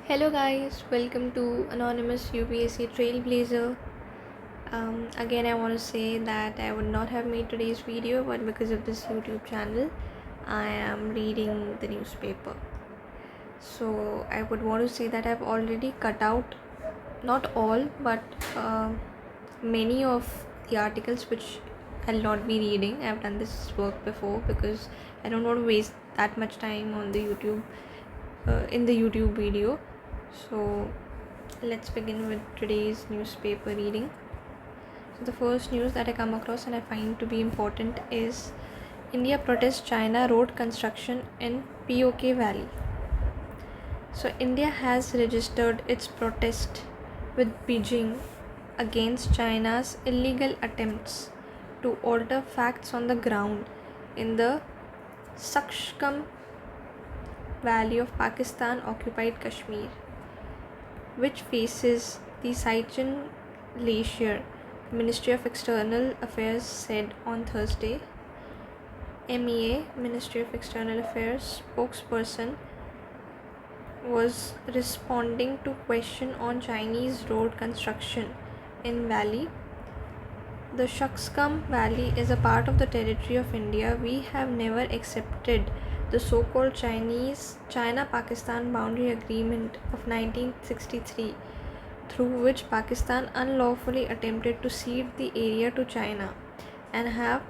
Hello guys, welcome to Anonymous UPSC Trailblazer. Again, I want to say that I would not have made today's video, but because of this YouTube channel, I am reading the newspaper. So I would want to say that I've already cut out not all, but many of the articles which I'll not be reading. I've done this work before because I don't want to waste that much time on the YouTube in the YouTube video. So let's begin with today's newspaper reading. So the first news that I come across and I find to be important is India protests China road construction in POK Valley. So India has registered its protest with Beijing against China's illegal attempts to alter facts on the ground in the Sakshkam Valley of Pakistan occupied Kashmir, which faces the Siachen Glacier, the Ministry of External Affairs said on Thursday. MEA, Ministry of External Affairs spokesperson, was responding to question on Chinese road construction in valley. The Shakskam Valley is a part of the territory of India. We have never accepted the so-called China-Pakistan boundary agreement of 1963, through which Pakistan unlawfully attempted to cede the area to China, and have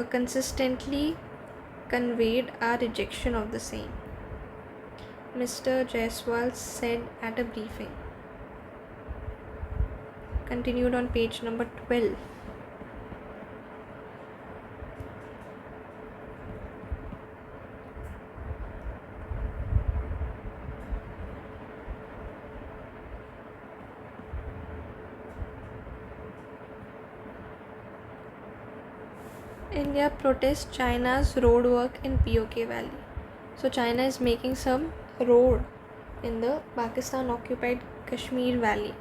consistently conveyed our rejection of the same, Mr. Jaiswal said at a briefing. Continued on page number 12. India protests China's road work in POK Valley. So China is making some road in the Pakistan occupied Kashmir Valley.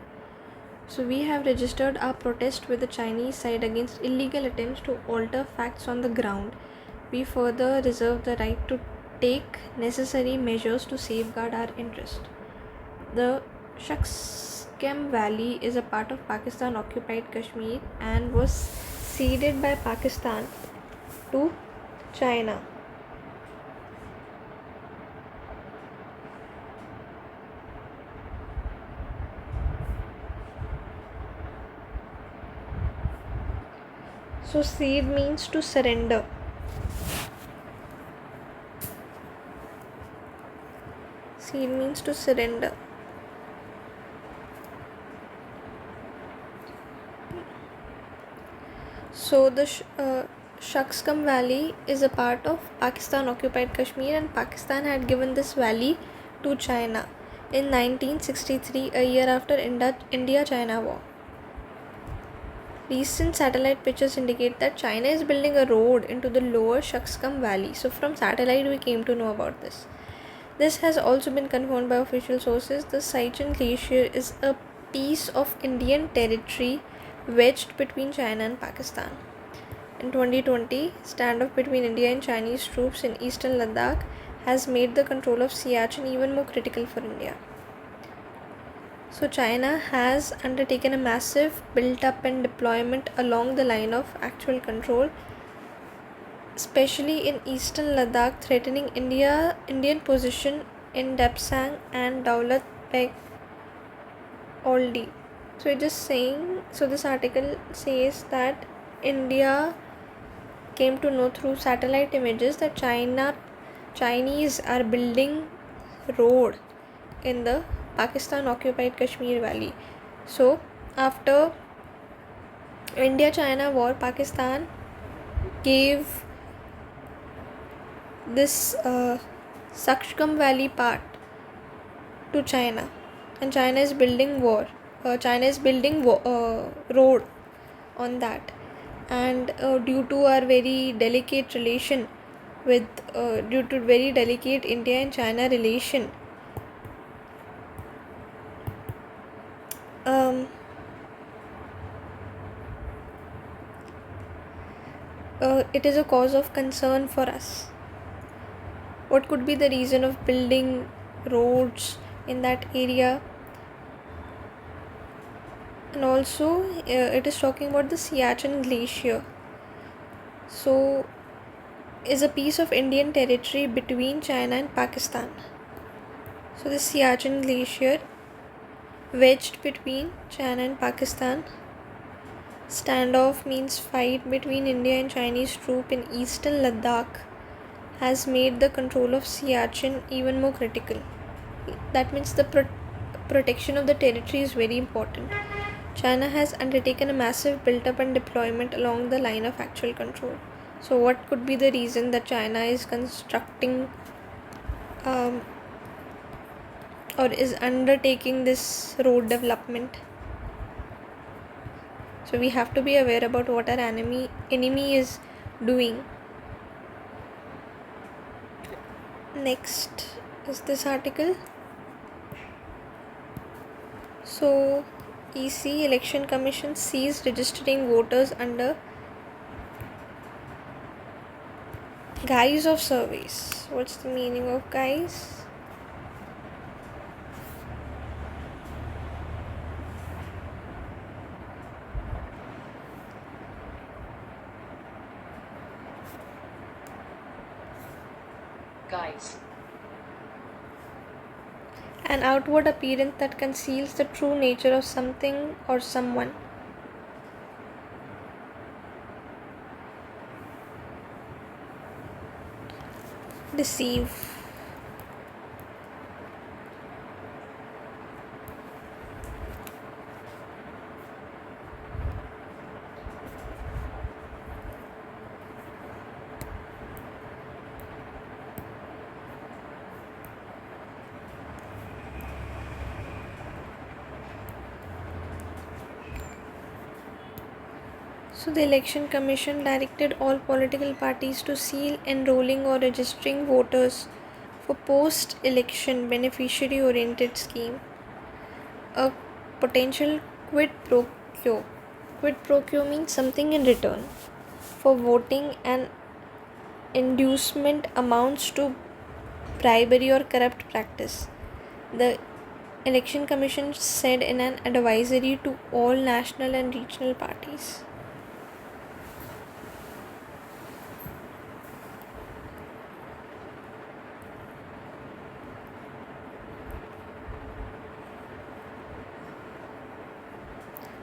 So we have registered our protest with the Chinese side against illegal attempts to alter facts on the ground. We further reserve the right to take necessary measures to safeguard our interest. The Shakskem Valley is a part of Pakistan occupied Kashmir and was ceded by Pakistan to China. So cede means to surrender. Cede means to surrender. So the Shakskam Valley is a part of Pakistan occupied Kashmir, and Pakistan had given this valley to China in 1963, a year after India-China war. Recent satellite pictures indicate that China is building a road into the lower Shakskam Valley. So from satellite we came to know about this. This has also been confirmed by official sources. The Siachen Glacier is a piece of Indian territory wedged between China and Pakistan. In 2020, standoff between India and Chinese troops in eastern Ladakh has made the control of Siachen even more critical for India. So China has undertaken a massive build-up and deployment along the line of actual control, especially in eastern Ladakh, threatening Indian position in Dapsang and Daulat Beg Oldi. So it is saying, so this article says that India came to know through satellite images that Chinese are building road in the Pakistan occupied Kashmir Valley. So after India-China war, Pakistan gave this Sakshkam Valley part to China, and China is building road on that, and due to our very delicate relation with due to very delicate India and China relation, it is a cause of concern for us. What could be the reason of building roads in that area. And also it is talking about the Siachen Glacier. So is a piece of Indian territory between China and Pakistan. So the Siachen Glacier, wedged between China and Pakistan. Standoff means fight between India and Chinese troops in eastern Ladakh has made the control of Siachen even more critical. That means the protection of the territory is very important. China has undertaken a massive build-up and deployment along the line of actual control. So what could be the reason that China is constructing or is undertaking this road development? So we have to be aware about what our enemy is doing. Next is this article. So EC Election Commission sees registering voters under guise of surveys. What's the meaning of guise? Guise. An outward appearance that conceals the true nature of something or someone. Deceive. So the Election Commission directed all political parties to seal enrolling or registering voters for post-election beneficiary-oriented scheme. A potential quid pro quo. Quid pro quo means something in return. For voting, an inducement amounts to bribery or corrupt practice. The Election Commission said in an advisory to all national and regional parties.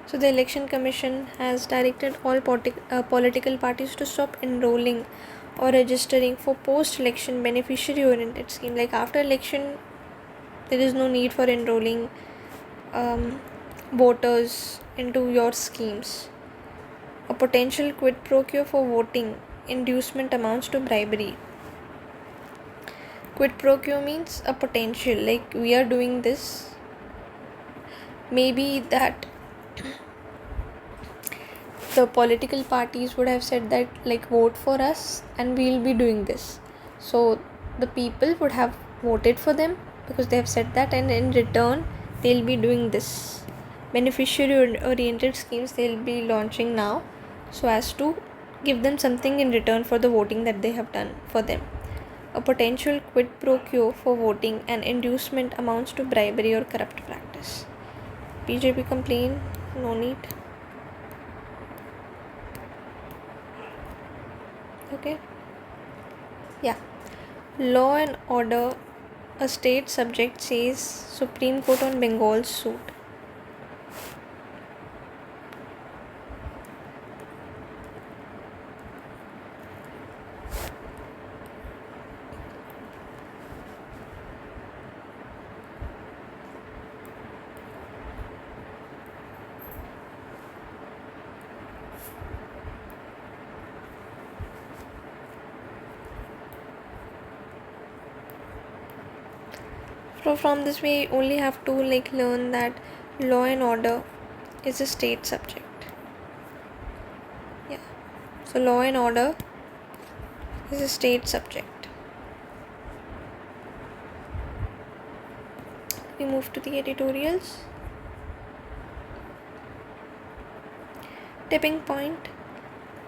So the Election Commission has directed all political parties to stop enrolling or registering for post-election beneficiary-oriented scheme. Like after election, there is no need for enrolling voters into your schemes. A potential quid pro quo for voting inducement amounts to bribery. Quid pro quo means a potential, like we are doing this. Maybe that the political parties would have said that like vote for us and we'll be doing this. So the people would have voted for them because they have said that, and in return they'll be doing this. Beneficiary oriented schemes they'll be launching now so as to give them something in return for the voting that they have done for them. A potential quid pro quo for voting and inducement amounts to bribery or corrupt practice. BJP complain, no need. Okay. Yeah. Law and order. A state subject says Supreme Court on Bengal's suit. So from this we only have to learn that law and order is a state subject. Yeah. So law and order is a state subject. We move to the editorials. Tipping point.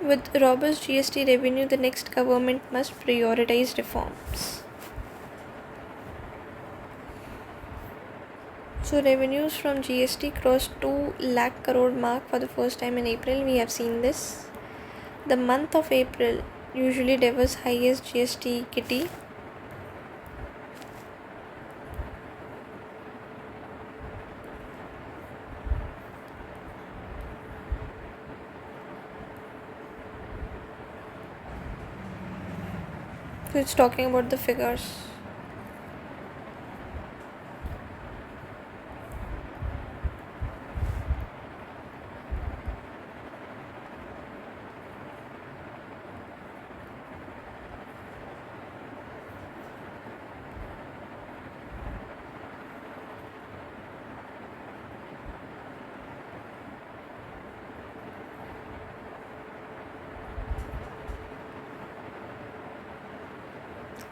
With robust GST revenue, the next government must prioritize reforms. So revenues from GST crossed 2 lakh crore mark for the first time in April. We have seen this. The month of April usually delivers highest GST kitty. So it's talking about the figures.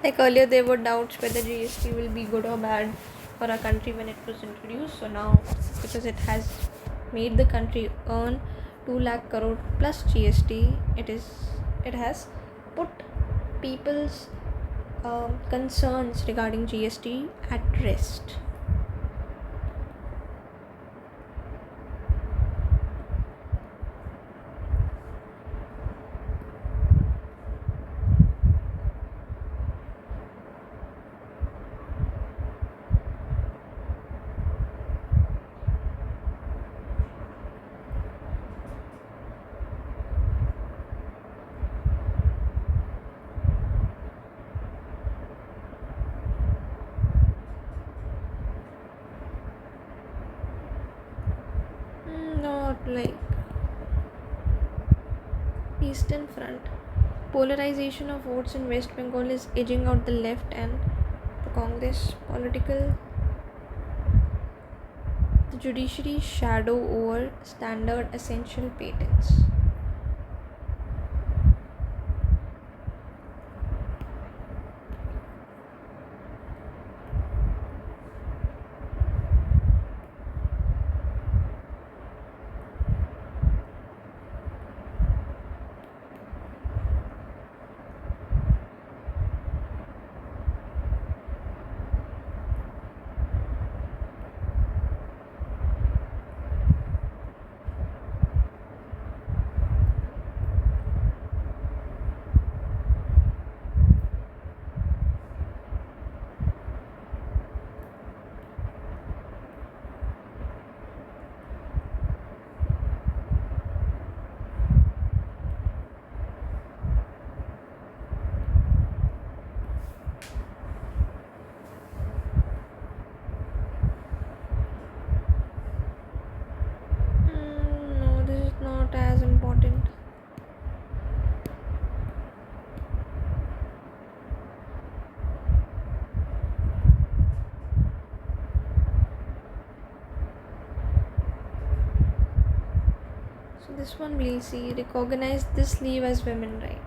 Like earlier, there were doubts whether GST will be good or bad for our country when it was introduced. So now, because it has made the country earn 2 lakh crore plus GST, it has put people's concerns regarding GST at rest. Not like Eastern Front. Polarization of votes in West Bengal is edging out the left and the Congress political. The judiciary shadow over standard essential patents. No, this is not as important. So this one we'll see. Recognize this leave as women right.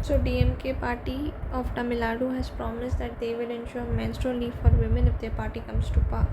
So DMK party of Tamil Nadu has promised that they will ensure menstrual leave for women if their party comes to power.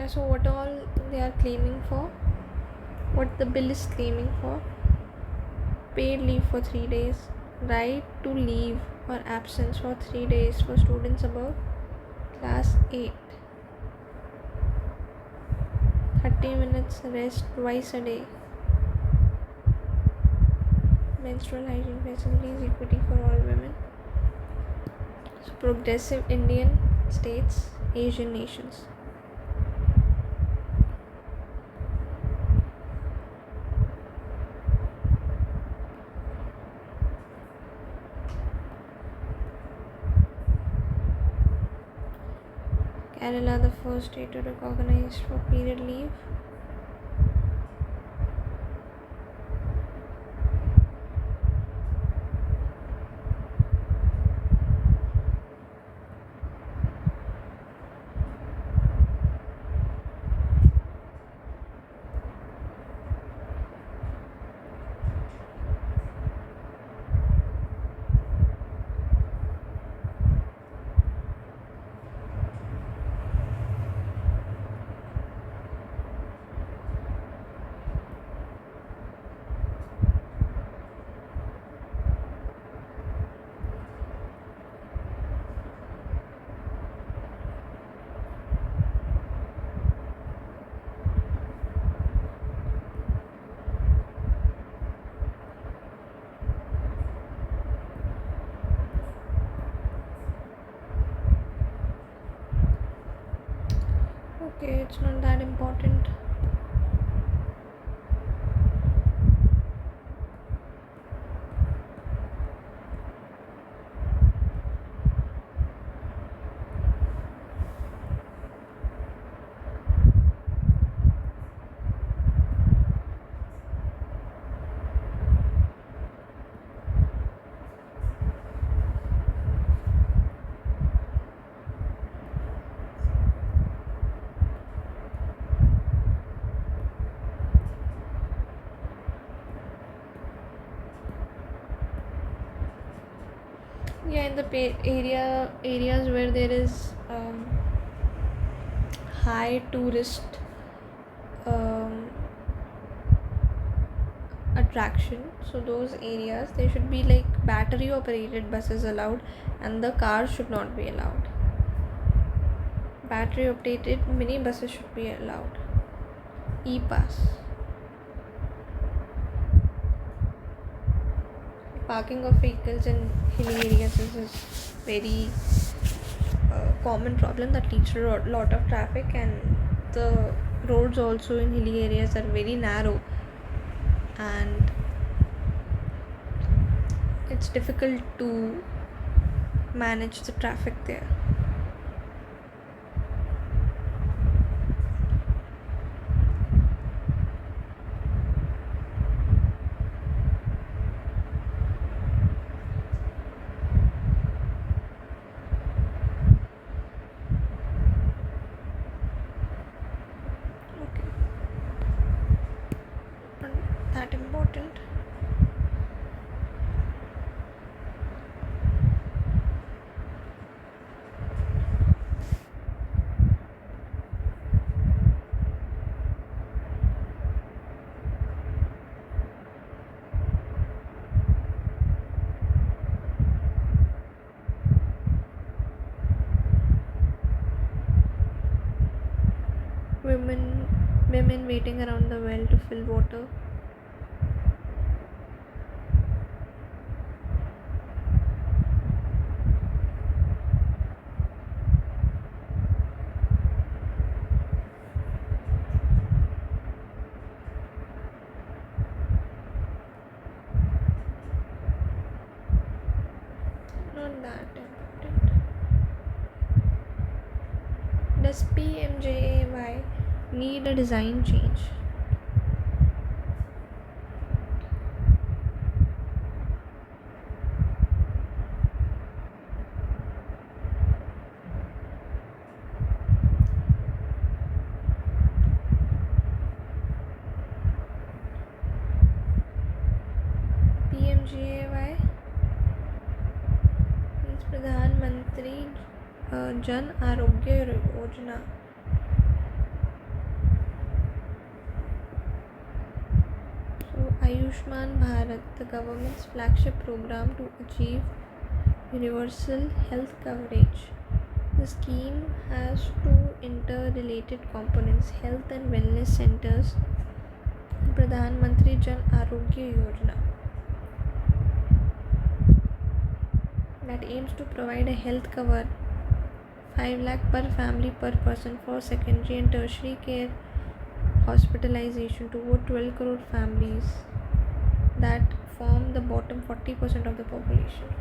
So what all they are claiming for? What the bill is claiming for? Paid leave for 3 days, right to leave or absence for 3 days for students above class 8, 30 minutes rest twice a day, menstrual hygiene facilities, equity for all women. So progressive Indian states, Asian nations. Kerala, the first state to recognize for period leave. Okay, it's not that important. Yeah, in the areas where there is high tourist attraction, so those areas there should be like battery operated buses allowed, and the cars should not be allowed. Battery operated mini buses should be allowed. E-pass. Parking of vehicles in hilly areas is a very common problem that leads to a lot of traffic, and the roads also in hilly areas are very narrow, and it's difficult to manage the traffic there. Okay, not that important. Women waiting around the well to fill water. Not that important. Does PMJAY need a design change? PMJAY means Pradhan Mantri Jan Arogya Yojana. Ayushman Bharat, the government's flagship program to achieve universal health coverage. The scheme has two interrelated components: health and wellness centers and Pradhan Mantri Jan Arogya Yojana, that aims to provide a health cover 5 lakh per family per person for secondary and tertiary care hospitalization to over 12 crore families that form the bottom 40% of the population.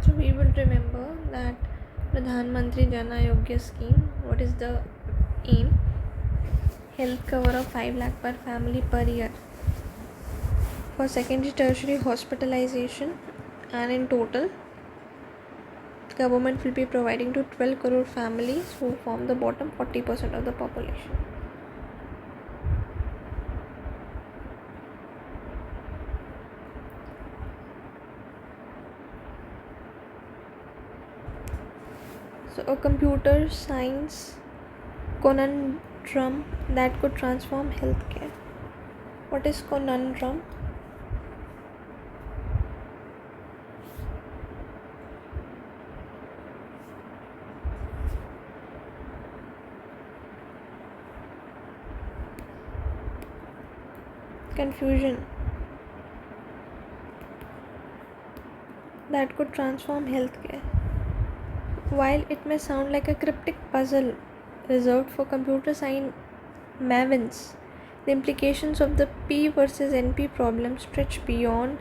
So we will remember that Pradhan Mantri Jan Arogya scheme, what is the aim? Health cover of 5 lakh per family per year for secondary tertiary hospitalization, and in total government will be providing to 12 crore families who form the bottom 40% of the population. So a computer science conundrum that could transform healthcare. What is conundrum? Confusion that could transform healthcare. While it may sound like a cryptic puzzle reserved for computer science mavens, the implications of the P versus NP problem stretch beyond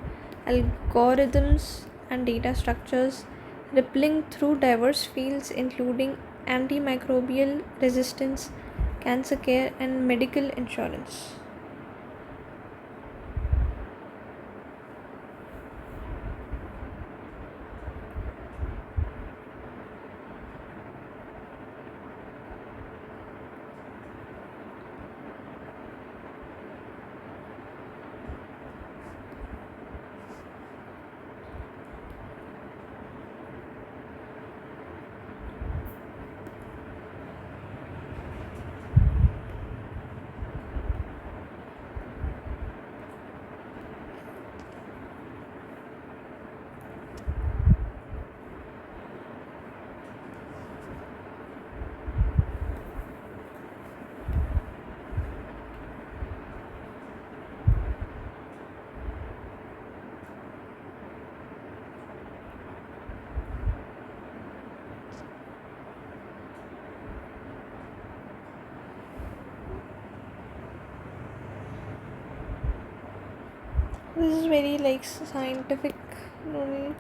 algorithms and data structures, rippling through diverse fields including antimicrobial resistance, cancer care, and medical insurance. This is very like scientific. No need.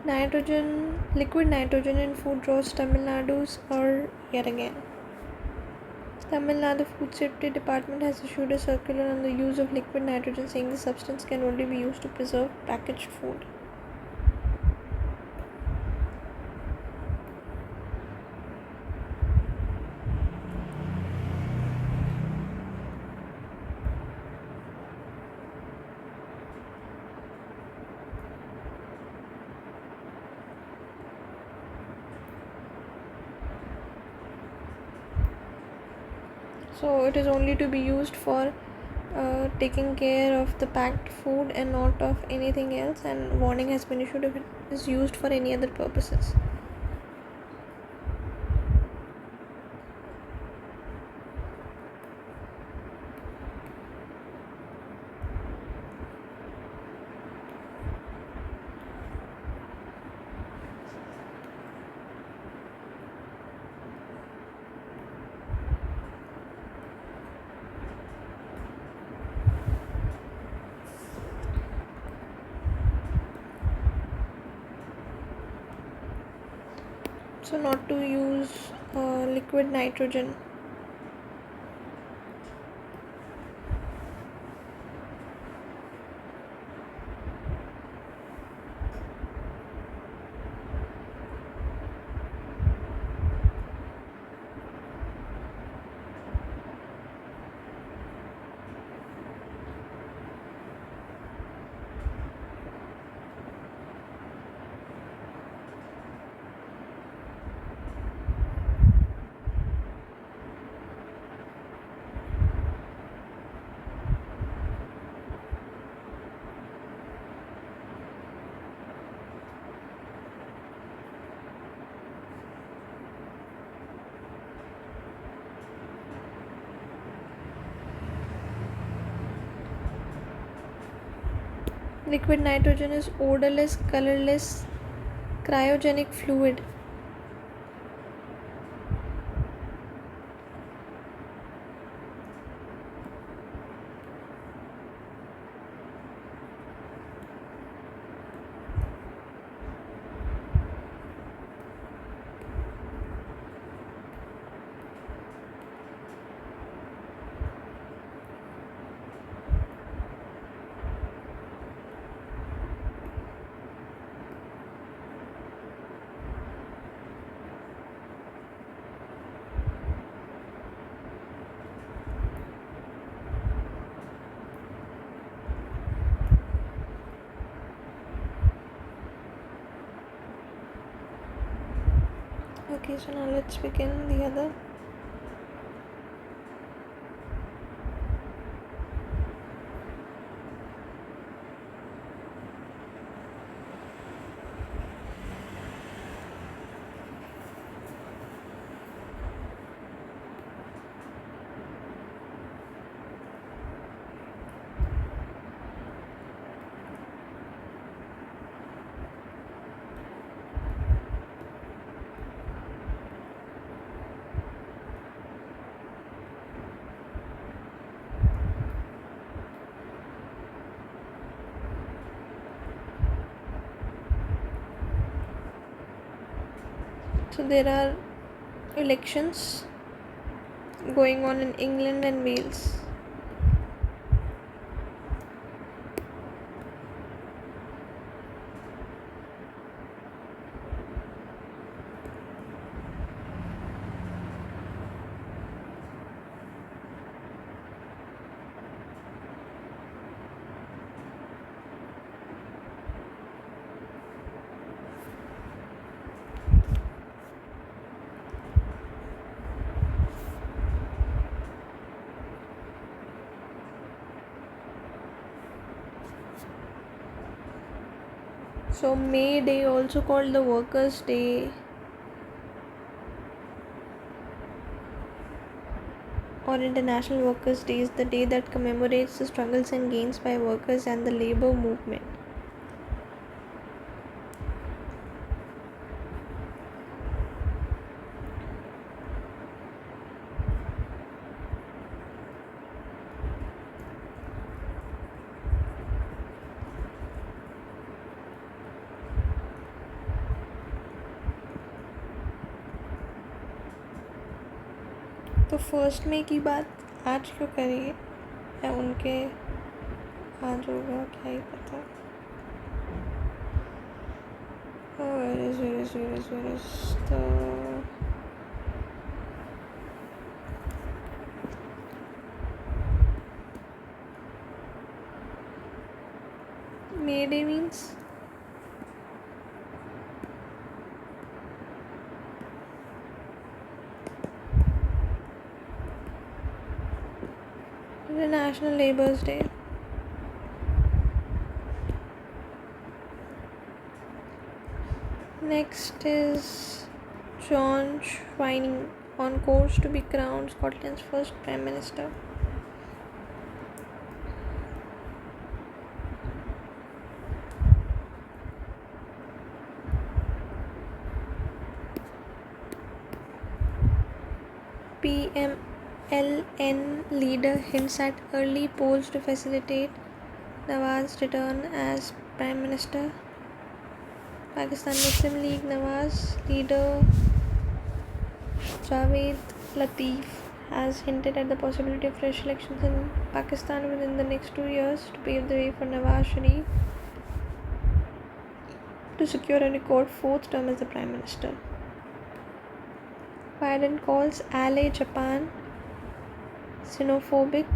Nitrogen, liquid nitrogen in food draws Tamil Nadu's or yet again. Tamil Nadu Food Safety Department has issued a circular on the use of liquid nitrogen, saying the substance can only be used to preserve packaged food. So it is only to be used for taking care of the packed food and not of anything else, and warning has been issued if it is used for any other purposes. So not to use liquid nitrogen. Liquid nitrogen is odorless, colorless, cryogenic fluid. Okay, so now let's begin the other. So there are elections going on in England and Wales. So May Day, also called the Workers' Day or International Workers' Day, is the day that commemorates the struggles and gains by workers and the labor movement. तो 1 मई की बात आज क्यों करिए, या उनके आज होगा क्या ही पता। तो May Day means International Labour's Day. Next is John Twining, on course to be crowned Scotland's first Prime Minister. PMLN leader hints at early polls to facilitate Nawaz's return as Prime Minister. Pakistan Muslim League Nawaz leader Javed Latif has hinted at the possibility of fresh elections in Pakistan within the next 2 years to pave the way for Nawaz Sharif to secure a record 4th term as the Prime Minister. Biden calls ally Japan xenophobic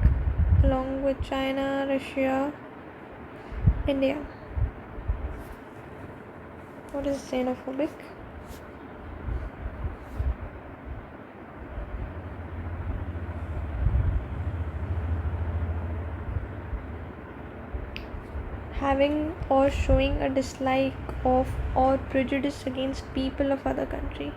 along with China, Russia, India. What is xenophobic? Having or showing a dislike of or prejudice against people of other country.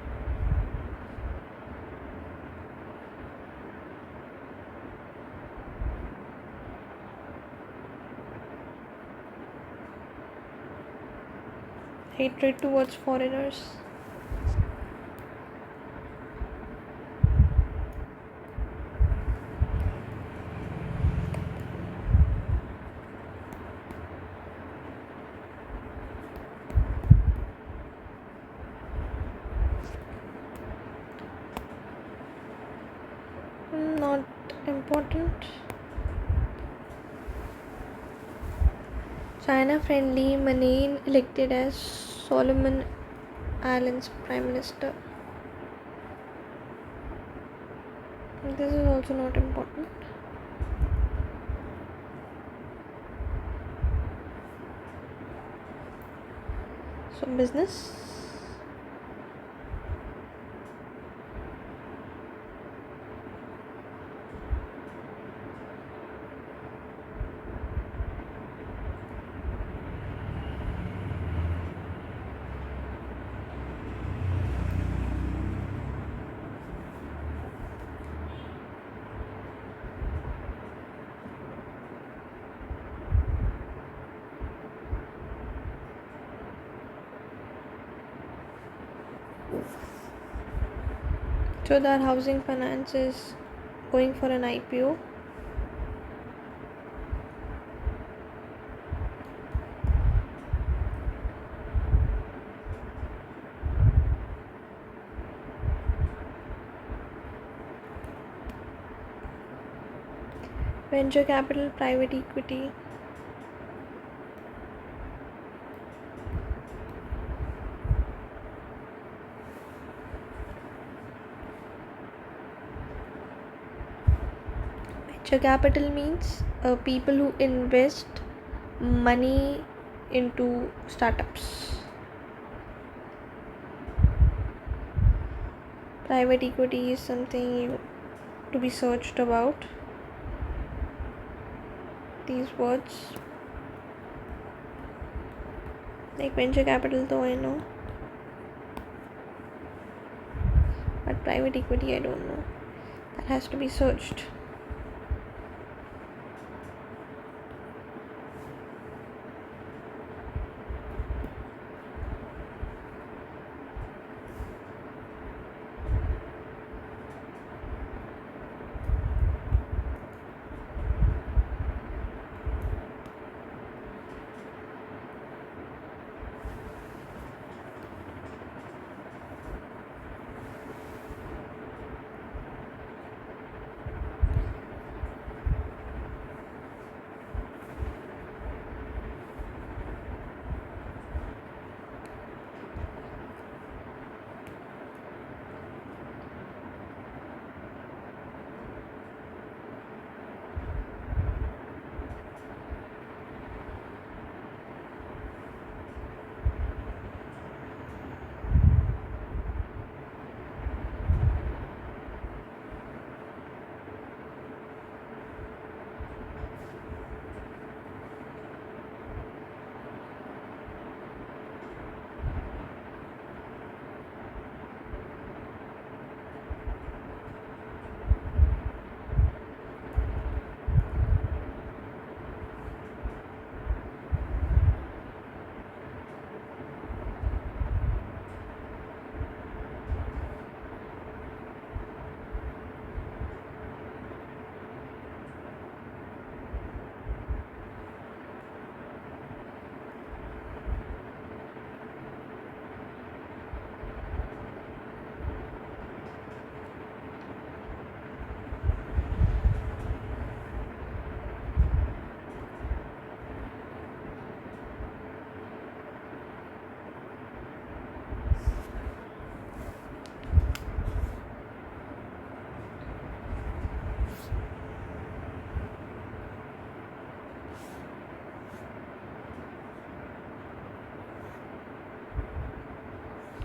Hatred towards foreigners. Not important. China-friendly Manin elected as Solomon Islands Prime Minister. This is also not important. So business. Chodar Housing Finance is going for an IPO. Venture capital, private equity. Venture capital means people who invest money into startups. Private equity is something to be searched about. These words, like venture capital, though I know, but private equity I don't know. That has to be searched.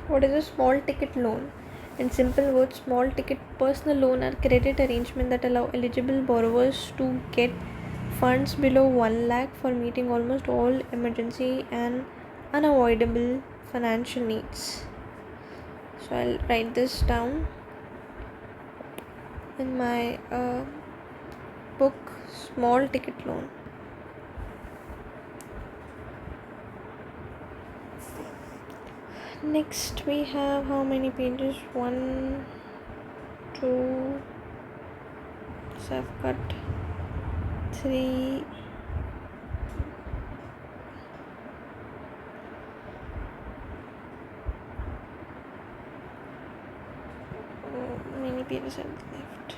What is a small ticket loan? In simple words, small ticket personal loan are credit arrangements that allow eligible borrowers to get funds below 1 lakh for meeting almost all emergency and unavoidable financial needs. So I'll write this down in my book, small ticket loan. Next we have how many pages? 1, 2, so I've got 3, many pages are left.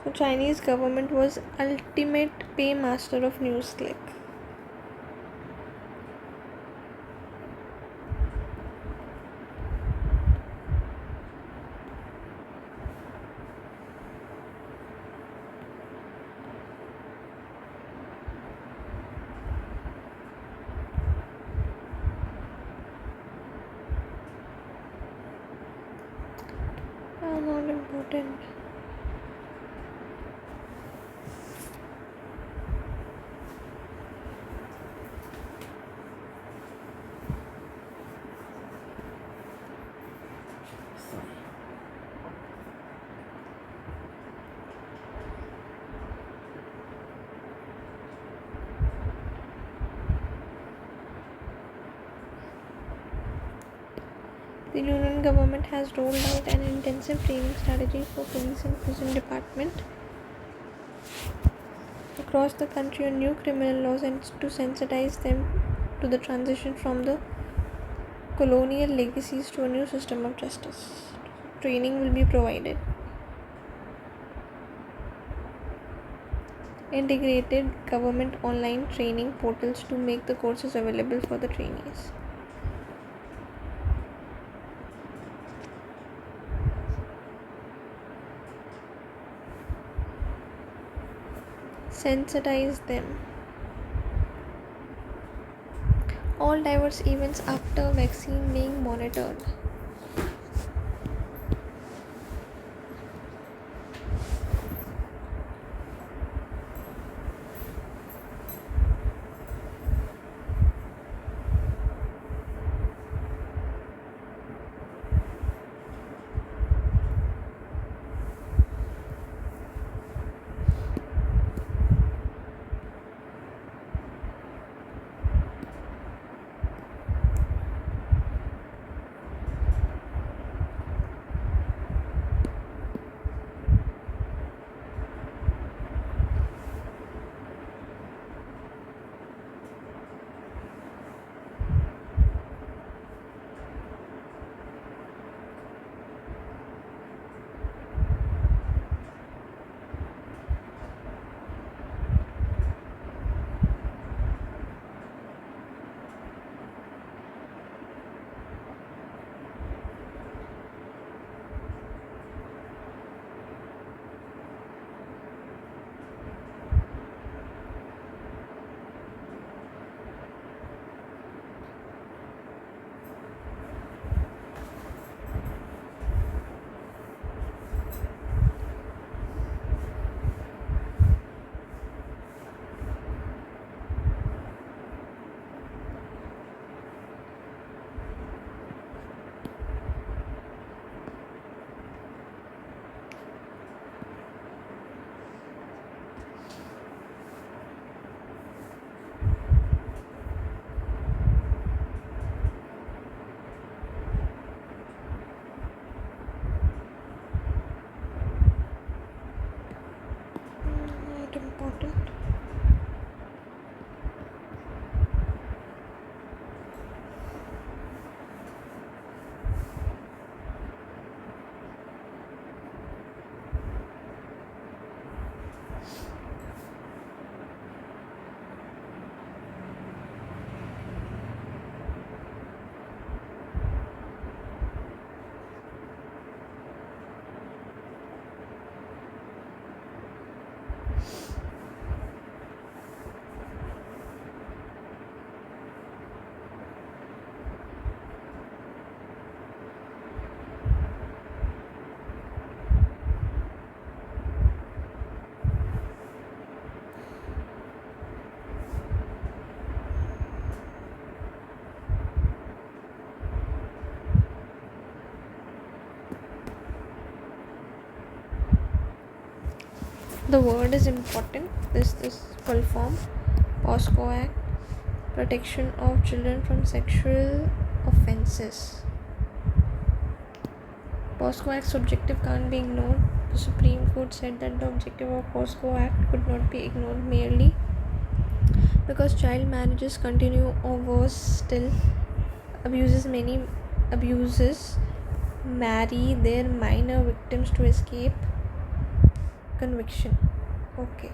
So Chinese government was ultimate paymaster of NewsClick. Not important. The Union government has rolled out an intensive training strategy for police and prison department across the country on new criminal laws and to sensitize them to the transition from the colonial legacies to a new system of justice. Training will be provided. Integrated government online training portals to make the courses available for the trainees. Sensitize them. All diverse events after vaccine being monitored. Not important. The word is important. This full form, POSCO Act, Protection of Children from Sexual Offences. POSCO Act's objective can't be ignored. The Supreme Court said that the objective of POSCO Act could not be ignored merely because child marriages continue, or worse still, abuses marry their minor victims to escape conviction. Okay.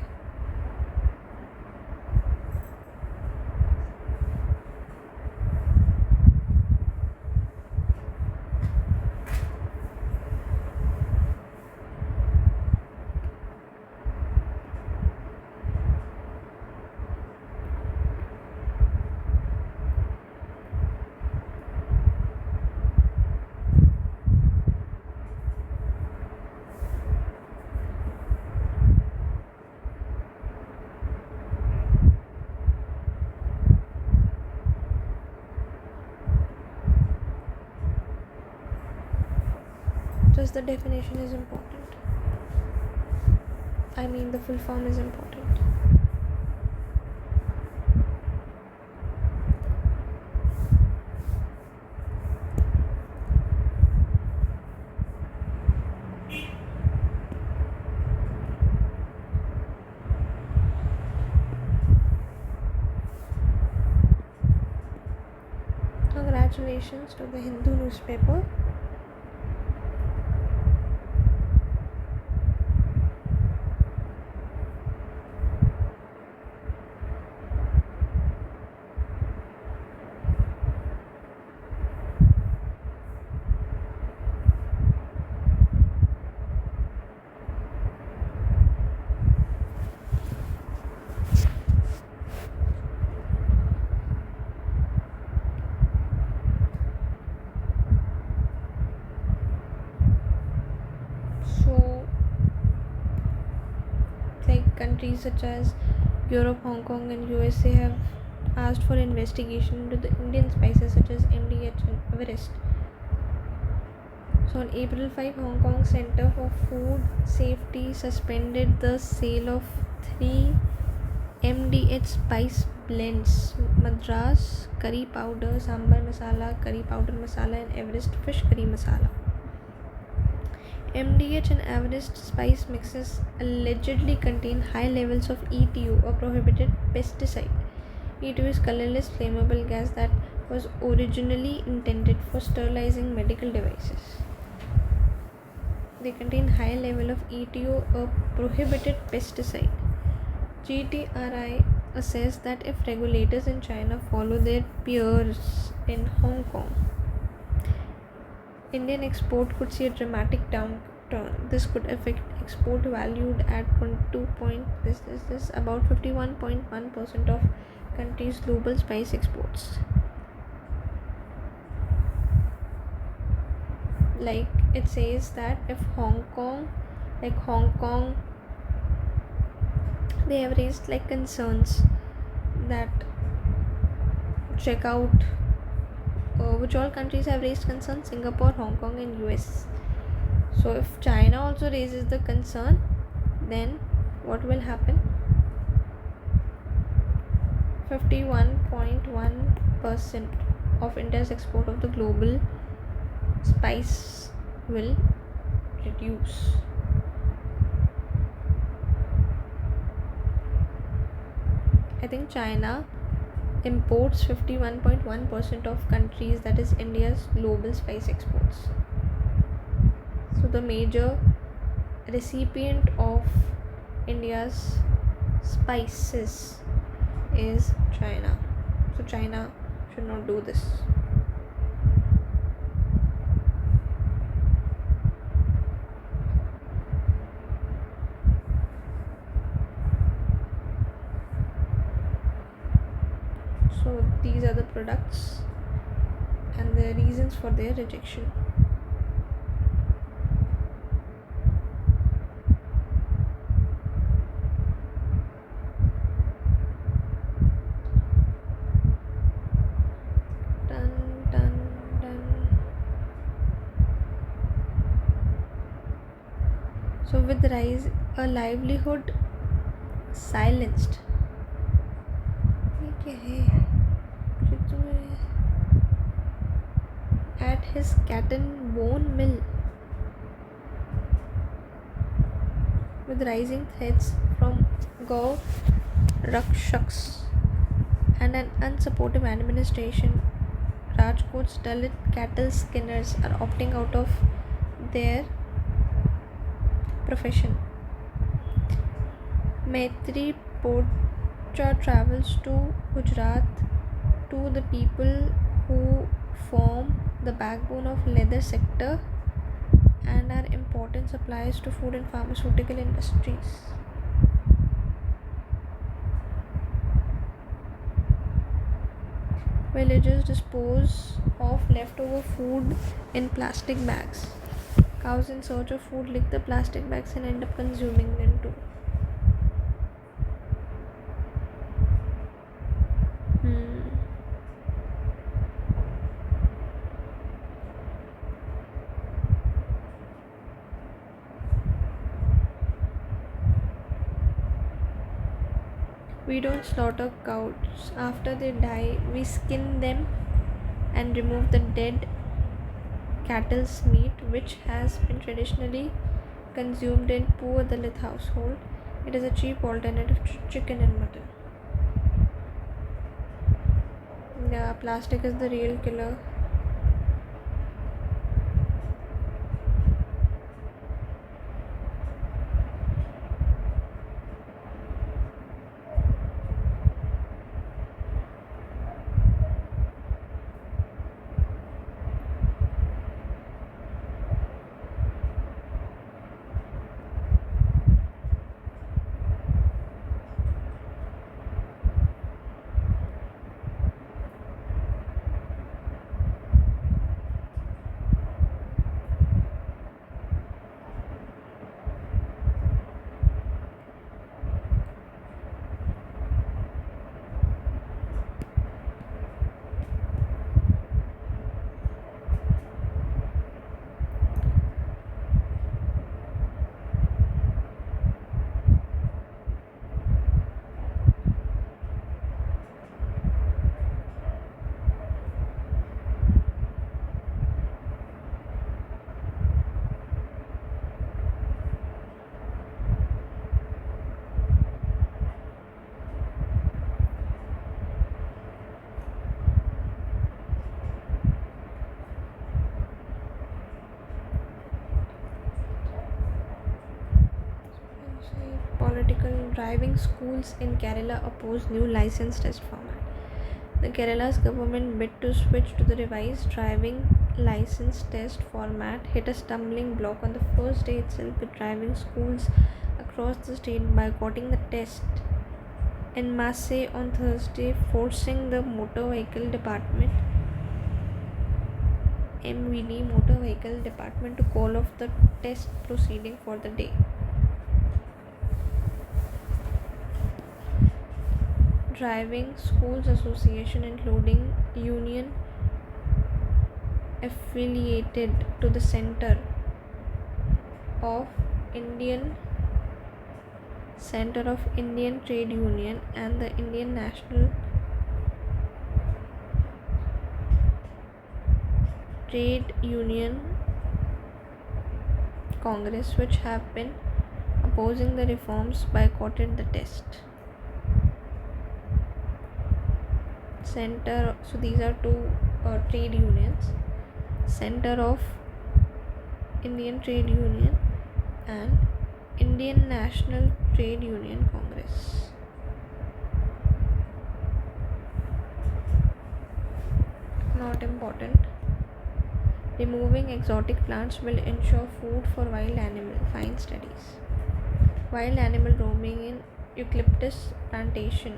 Just the definition is important. I mean, the full form is important. Congratulations to the Hindu newspaper. Countries such as Europe, Hong Kong and USA have asked for investigation into the Indian spices such as MDH and Everest. So on April 5, Hong Kong Center for Food Safety suspended the sale of 3 MDH spice blends: Madras curry powder, Sambar masala, curry powder masala and Everest fish curry masala. MDH and Everest spice mixes allegedly contain high levels of ETO, a prohibited pesticide. ETO is colorless flammable gas that was originally intended for sterilizing medical devices. They contain high level of ETO, a prohibited pesticide. GTRI assessed that if regulators in China follow their peers in Hong Kong, Indian export could see a dramatic downturn. This could affect export valued at about 51.1% of country's global spice exports. Like it says that if Hong Kong, they have raised concerns that check out which all countries have raised concerns: Singapore, Hong Kong and US. So if China also raises the concern, then what will happen? 51.1% of India's export of the global spice will reduce. I think China imports 51.1% of countries, that is India's global spice exports. So the major recipient of India's spices is China. So China should not do this. So these are the products and the reasons for their rejection. So, with rise, a livelihood silenced. ये क्या है? At his cat and bone mill, with rising threats from Gau Rakshaks and an unsupportive administration, Rajkot's Dalit cattle skinners are opting out of their profession. Maitri Pocha travels to Gujarat to the people who form the backbone of leather sector and are important suppliers to food and pharmaceutical industries. Villagers dispose of leftover food in plastic bags. Cows in search of food lick the plastic bags and end up consuming them too. We don't slaughter cows. After they die, we skin them and remove the dead cattle's meat, which has been traditionally consumed in poor Dalit household. It is a cheap alternative to chicken and mutton. Yeah, plastic is the real killer. Political driving schools in Kerala oppose new license test format. The Kerala's government bid to switch to the revised driving license test format hit a stumbling block on the first day itself, with driving schools across the state boycotting the test in masse on Thursday, forcing the Motor Vehicle Department MVD Motor Vehicle Department to call off the test proceeding for the day. Driving Schools Association, including union affiliated to the Center of Indian Trade Union and the Indian National Trade Union Congress, which have been opposing the reforms, boycotted the test. So these are two trade unions: Center of Indian Trade Union and Indian National Trade Union Congress. Not important. Removing exotic plants will ensure food for wild animal. Fine studies. Wild animal roaming in eucalyptus plantation.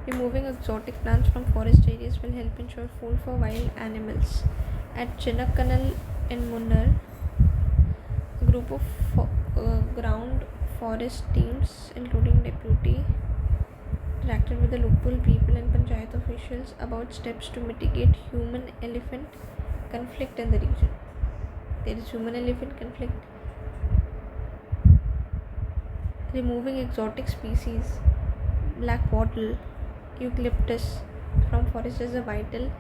Removing exotic plants from forest areas will help ensure food for wild animals. At Chinnakanal in Munnar, a group of ground forest teams, including deputy, interacted with the local people and panchayat officials about steps to mitigate human-elephant conflict in the region. There is human elephant conflict. Removing exotic species, black wattle, eucalyptus from forests is vital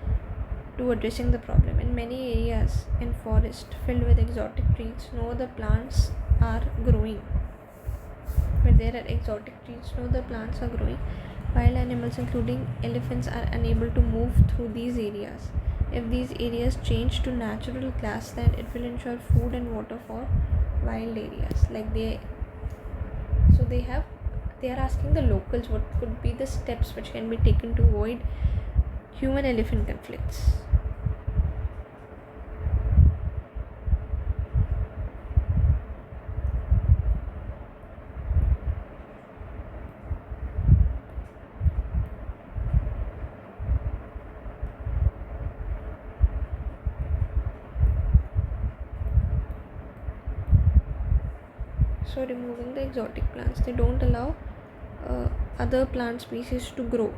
to addressing the problem. In many areas in forest filled with exotic trees, no other plants are growing. Where there are exotic trees, no other plants are growing. Wild animals, including elephants, are unable to move through these areas. If these areas change to natural grassland, it will ensure food and water for wild areas. They are asking the locals what could be the steps which can be taken to avoid human elephant conflicts. So removing the exotic plants, they don't allow other plant species to grow.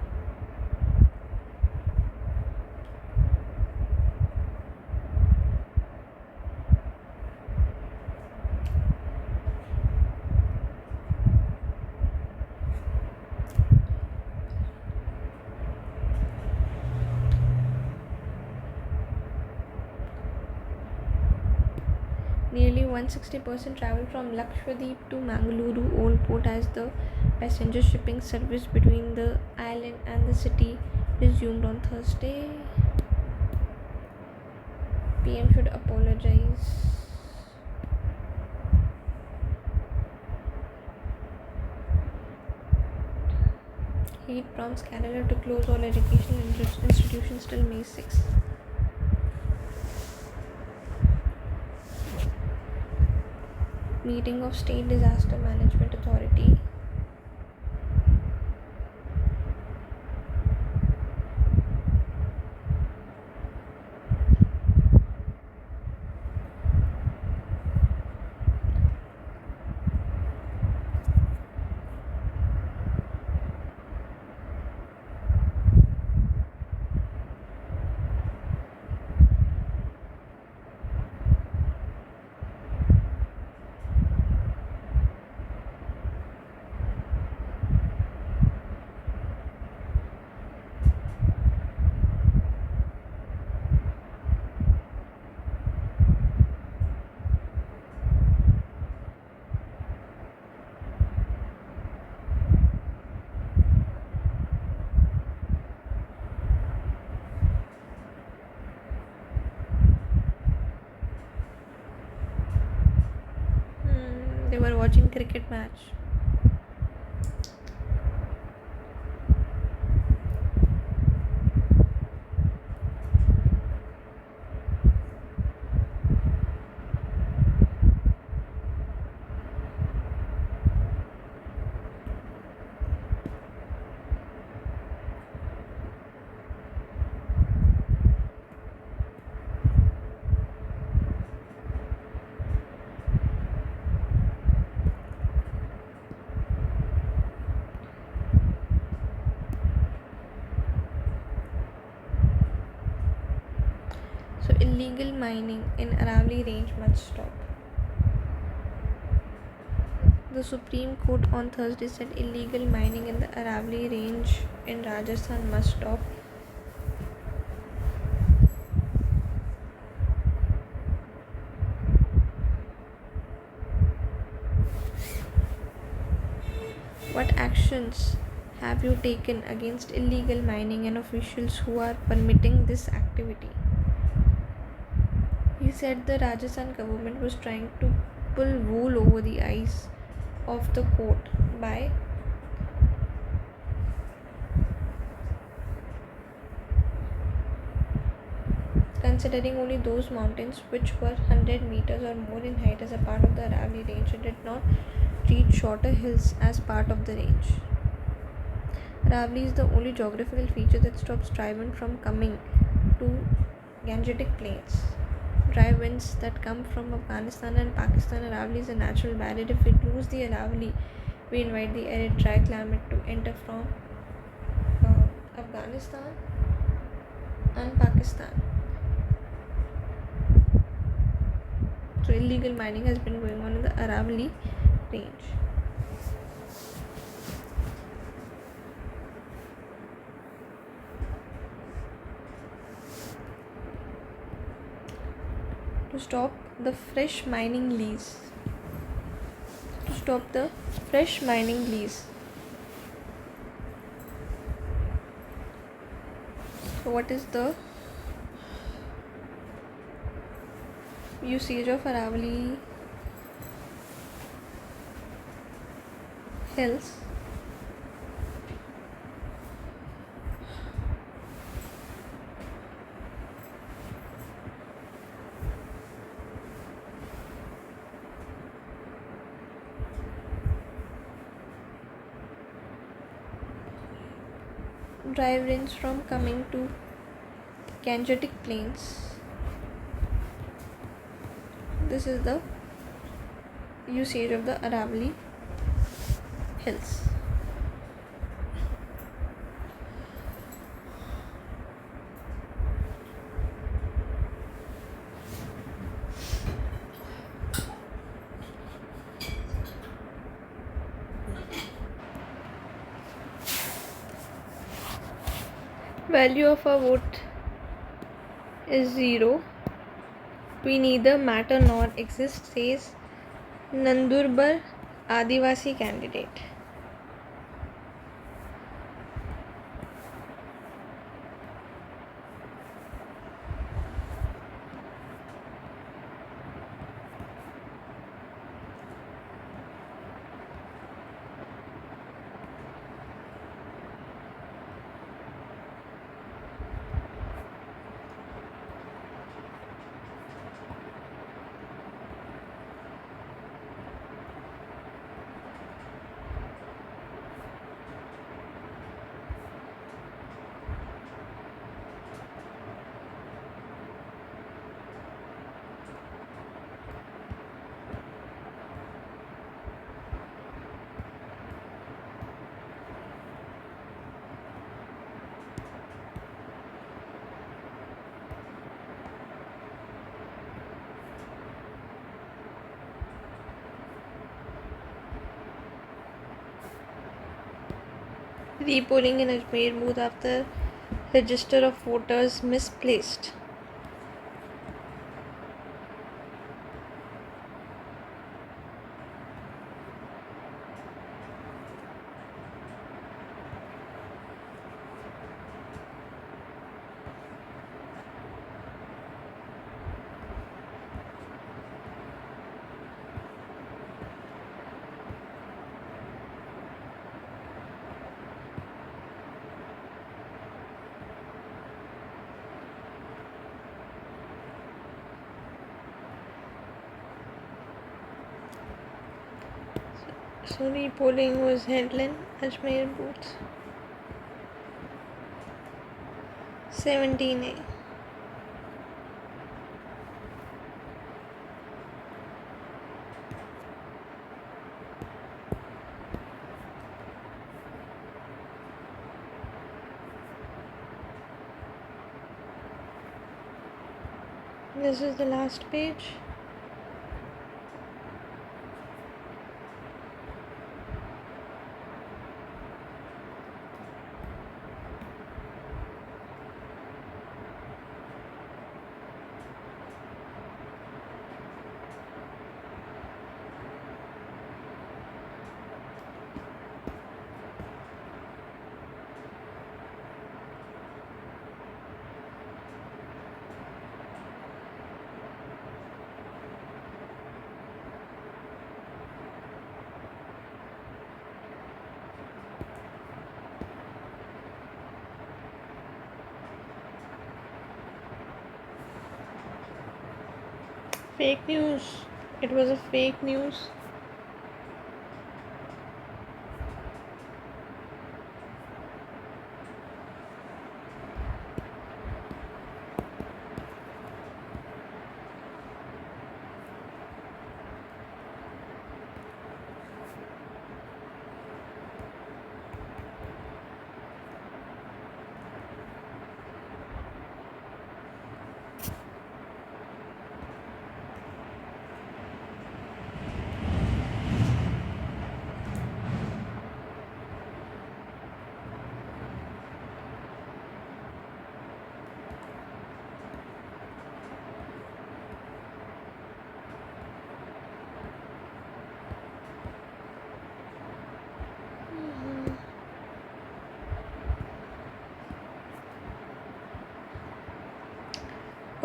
Nearly 160% travel from Lakshadweep to Mangaluru Old Port as the passenger shipping service between the island and the city resumed on Thursday. PM should apologize. Heat prompts Kerala to close all educational institutions till May 6. Meeting of State Disaster Management Authority. They were watching cricket match. So illegal mining in Aravali range must stop. The Supreme Court on Thursday said illegal mining in the Aravali range in Rajasthan must stop. What actions have you taken against illegal mining and officials who are permitting this activity? He said the Rajasthan government was trying to pull wool over the eyes of the court by considering only those mountains which were 100 meters or more in height as a part of the Aravali range and did not treat shorter hills as part of the range. Aravali is the only geographical feature that stops dry wind from coming to Gangetic plains. Dry winds that come from Afghanistan and Pakistan. Aravali is a natural barrier. If we lose the Aravali, we invite the arid dry climate to enter from Afghanistan and Pakistan. illegal mining has been going on in the Aravalli range. To stop the fresh mining lease. So what is the usage of Aravalli Hills? Drive rains from coming to Gangetic Plains. This is the usage of the Aravalli Hills. Value of a vote is 0. We neither matter nor exist, says Nandurbar Adivasi candidate. Repolling in Ajmer booth after register of voters misplaced. So repolling was held in Ajmer booth 17A. This is the last page. Fake news. It was a fake news.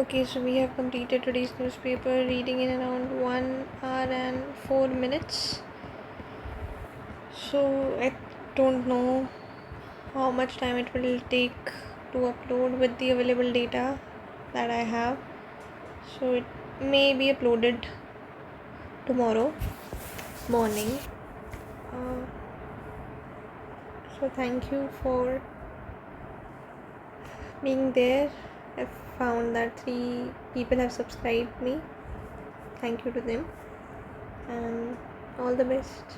Okay, so we have completed today's newspaper reading in around 1 hour and 4 minutes. So I don't know how much time it will take to upload with the available data that I have. So it may be uploaded tomorrow morning. So thank you for being there. I found that 3 people have subscribed me. Thank you to them and all the best.